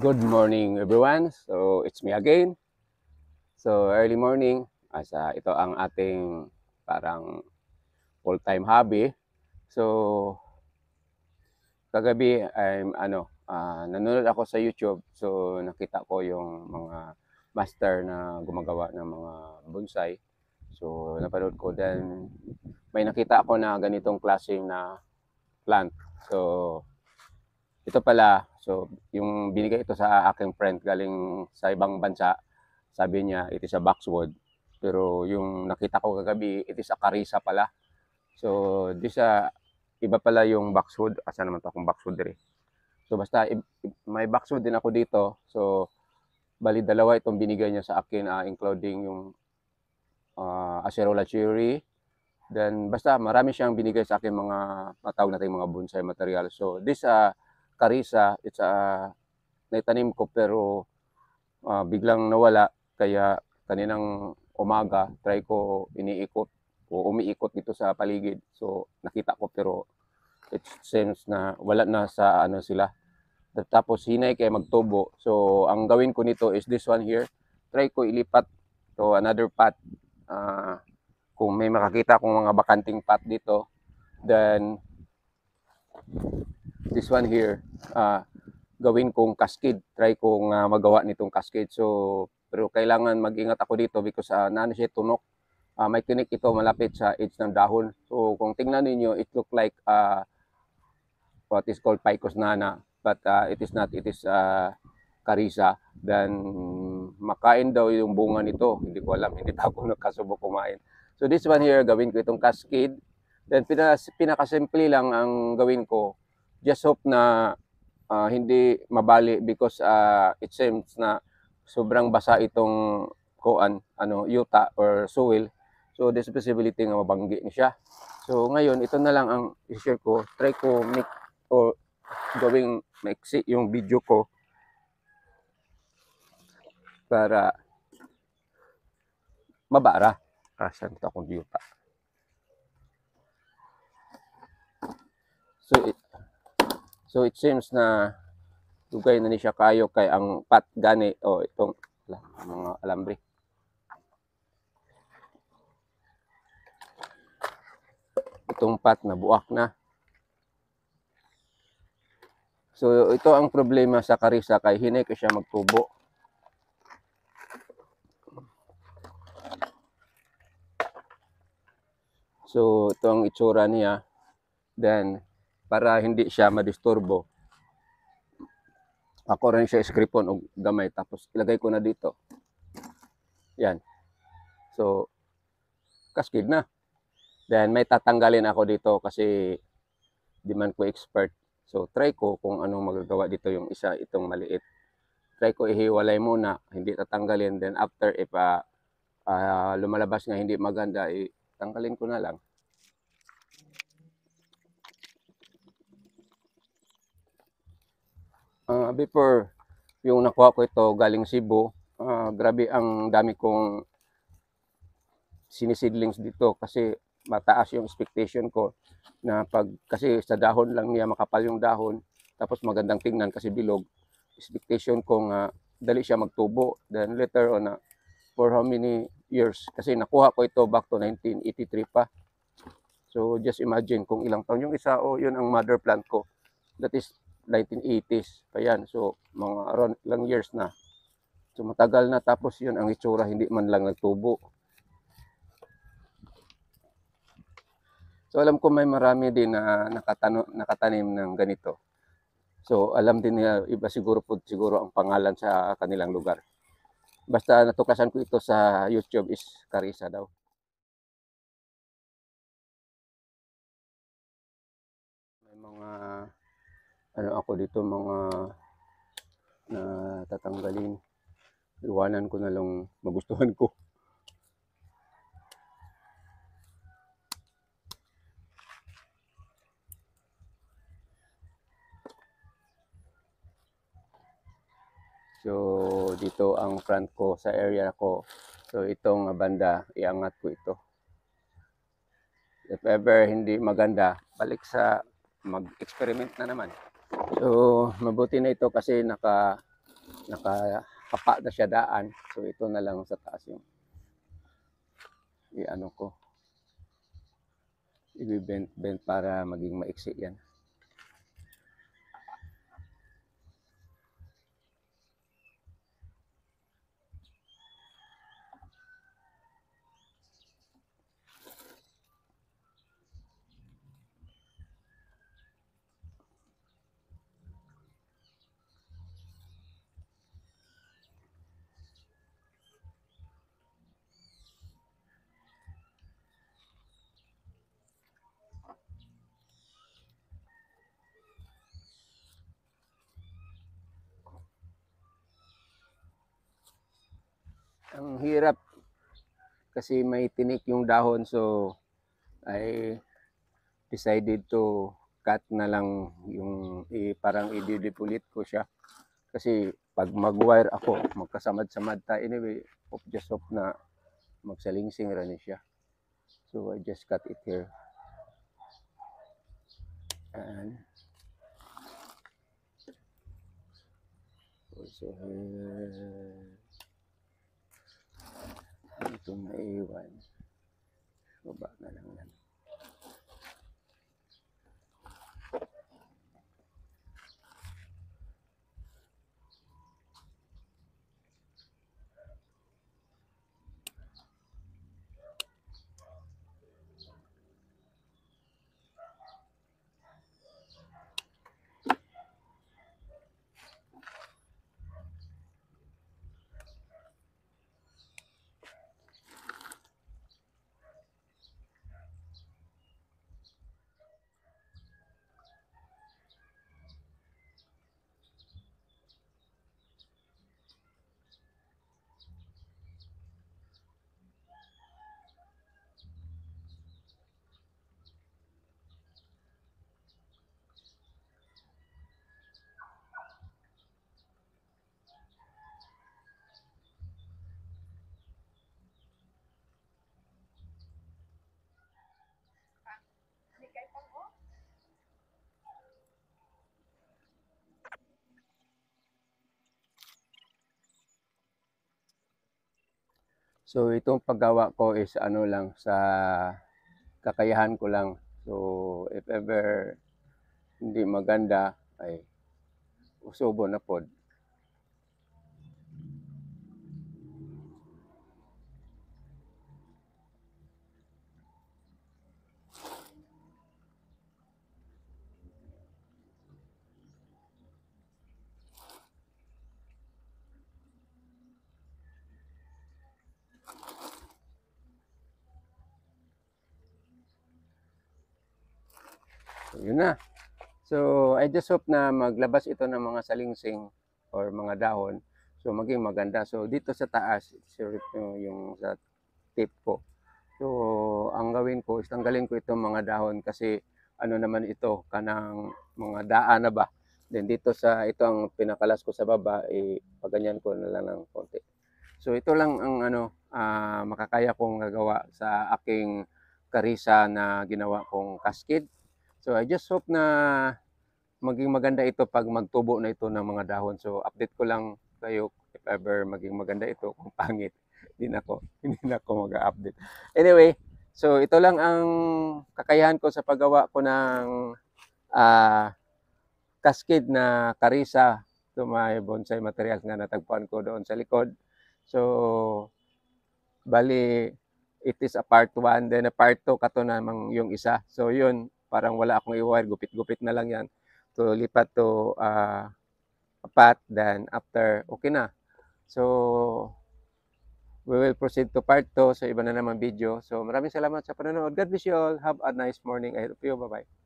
Good morning everyone. So it's me again. So early morning as ito ang ating parang full-time hobby. So kagabi I'm nanonood ako sa YouTube. So nakita ko yung mga master na gumagawa ng mga bonsai. So napanood ko, then may nakita ako na ganitong klaseng na plant. So ito pala, so yung binigay ito sa aking friend galing sa ibang bansa. Sabi niya, it is a boxwood. Pero yung nakita ko kagabi, it is a carissa pala. So this iba pala yung boxwood. Asa naman to akong boxwood rin. So basta may boxwood din ako dito. So bali dalawa itong binigay niya sa akin, including yung acerola cherry. Then basta marami siyang binigay sa akin mga matawag natin mga bonsai material. So this carissa, it's naitanim ko pero biglang nawala, kaya kaninang umaga try ko iniikot o umiikot dito sa paligid. So nakita ko pero it seems na wala na sa ano sila. Tapos hinay kay magtubo. So ang gawin ko nito is this one here. Try ko ilipat to another pot. Kung may makakita akong mga bakanting pot dito, then this one here, gawin kong cascade. Try kong magawa nitong cascade. So, pero kailangan mag-ingat ako dito because nano siya tunok. May tinik ito malapit sa edge ng dahon. So, kung tingnan niyo, it look like what is called Ficus nana. But it is not. It is carissa. Then, makain daw yung bunga nito. Hindi ko alam. Hindi pa ako nakasubok kumain. So, this one here, gawin ko itong cascade. Then, pinakasimple lang ang gawin ko. Just hope na hindi mabali because it seems na sobrang basa itong yuta or soil. So there's possibility nga mabanggi niya. So ngayon ito na lang ang i-share ko. Try ko make or gawing maiksi yung video ko para mabara. Saan ito akong yuta? So it seems na dugay na ni siya kayo kay ang pat gani o itong mga alambre. Itong pat na buak na. So ito ang problema sa carissa, kay hinay ko siya magtubo. So ito ang itsura niya. Then para hindi siya madisturbo, ako rin siya scripon o gamay, tapos ilagay ko na dito. Yan. So cascade na. Then may tatanggalin ako dito kasi di man ko expert. So try ko kung anong magagawa dito yung isa, itong maliit. Try ko ihiwalay muna, hindi tatanggalin. Then after, if lumalabas nga hindi maganda, tanggalin ko na lang. Before, yung nakuha ko ito galing Cebu, grabe ang dami kong sinisidlings dito kasi mataas yung expectation ko na kasi sa dahon lang niya, makapal yung dahon, tapos magandang tingnan kasi bilog. Expectation ko nga dali siya magtubo. Then later on, for how many years, kasi nakuha ko ito back to 1983 pa. So just imagine kung ilang taon yung isa, yun ang mother plant ko. That is 1980s pa yan. So mga around ilang years na. So matagal na, tapos yun ang itsura, hindi man lang nagtubo. So alam ko may marami din na nakatanim ng ganito. So alam din nila, iba siguro ang pangalan sa kanilang lugar. Basta natuklasan ko ito sa YouTube is Carissa daw. May mga ako dito, mga na tatanggalin. Iwanan ko na lang magustuhan ko. So dito ang front ko sa area ko. So itong banda, iangat ko ito. If ever hindi maganda, balik sa mag-experiment na naman. So mabuti na ito kasi nakakapa na siya daan. So ito na lang sa taas yung ko. I-bend para maging maiksi yan. Ang hirap kasi may tinik yung dahon, so I decided to cut na lang yung parang i-depolit ko siya. Kasi pag mag-wire ako, magkasamad-samad ta. Anyway, just hope na magsalingsing rin siya. So I just cut it here. And also here. Ito naiwan. Baba na lang yan. So itong paggawa ko is lang, sa kakayahan ko lang. So if ever hindi maganda, ay usubo na pod. So yun na. So, I just hope na maglabas ito ng mga salingsing or mga dahon. So, maging maganda. So, dito sa taas, sirip yung sa tip ko. So, ang gawin ko is tanggalin ko itong mga dahon kasi ano naman ito, kanang mga daan na ba. Then dito sa, ito ang pinakalas ko sa baba, paganyan ko na lang ng konti. So, ito lang ang makakaya kong gagawa sa aking karisa na ginawa kong cascade. So, I just hope na maging maganda ito pag magtubo na ito ng mga dahon. So, update ko lang kayo if ever maging maganda ito. Kung pangit, hindi na ako mag-update. Anyway, so ito lang ang kakayahan ko sa paggawa ko ng cascade na karisa. So, may bonsai materials nga natagpuan ko doon sa likod. So, bali, it is a part 1, then a part 2 kato namang yung isa. So, yun, parang wala akong i-wire, gupit-gupit na lang yan. So, lipat to apat, then after, okay na. So, we will proceed to part 2 sa iba na naman video. So, maraming salamat sa panonood. God bless you all. Have a nice morning. I hope you. Bye-bye.